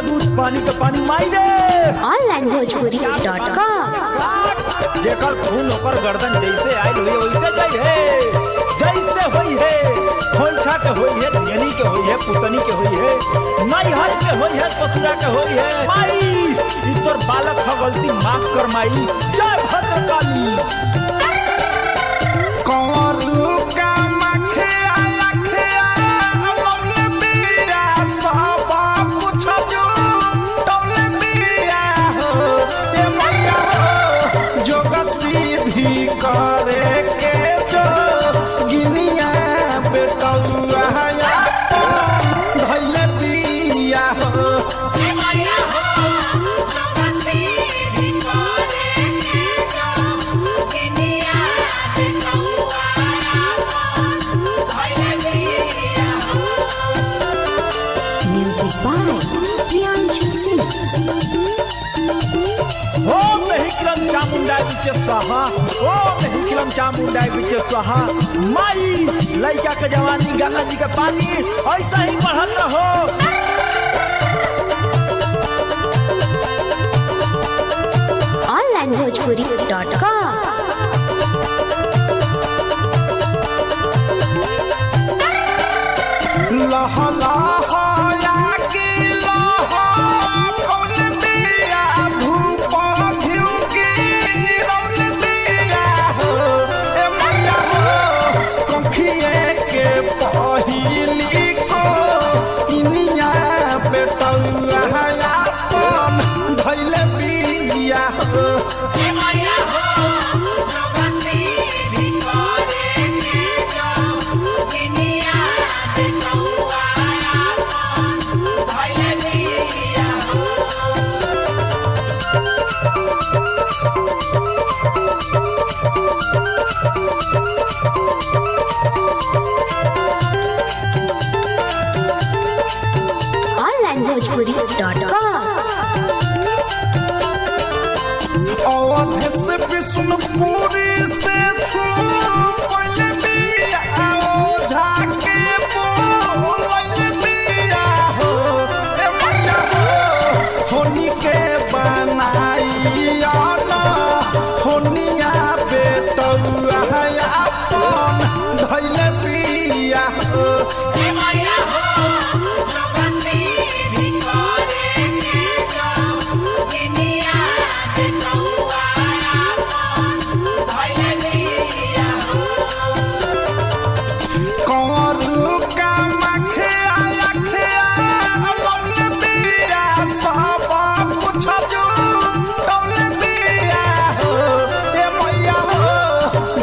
दूध पानी का पानी माई रे onlinebhojpuri.com जेकर खून ओकर गर्दन जैसे आइल हुई वैसे जाई है, जैसे होई है होलछा के होई है, धनिया के होई है, पुतनी के होई है, नैहर के होई है, ससुरा के होई है। माई ई तोर बालक ह गलती माफ कर माई। जय भद्रकाली। करे के जो गिनिया बेटौआ धैले पिया हो माया हो जगती भी करे के जो गिनिया बेटौआ धैले पिया हो। Music by Priyanshu Singh। ओ महिक्रम चामुंडा बिचे स्वाहा, ओ महिक्रम चामुंडा बिचे स्वाहा। माई लइका के जवानी गंगा जी के पानी ऐसा ही बढ़त रहो। onlinebhojpuri.com लह लहया की लह कौन दिया धूप घिउ की रौल दिया हो ए मैया हो कखिए के पहिली को इनिया बेटौआ अपन धैले पिया हो ए मैया हो जगती भी करे के जो इनिया बेटौआ अपन धैले पिया हो। onlinebhojpuri.com अवध से विष्णुपुरी से पहले बिया ओझा के बोलल बिया हो ए मैया हो होनी के बनाइया ना होनिया बेटौआ अपन धैले बिया हो ए मैया हो जगती भी करे के जो गिनिया बेटौआ अपन धैले बिया हो। कौरू का मखिया अखिया लौल बिया सब कुछ जो डौल बिया हो ए मैया हो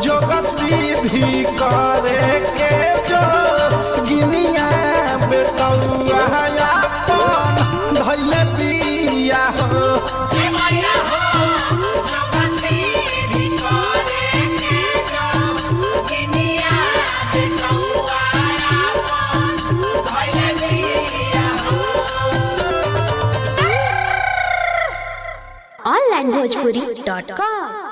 जोग सीधी करे के जो गिनिया बेटौआ अपन धैले बिया हो ए मैया हो जोग सीधी करे के जो गिनिया बेटौआ अपन धैले बिया हो। onlinebhojpuri.com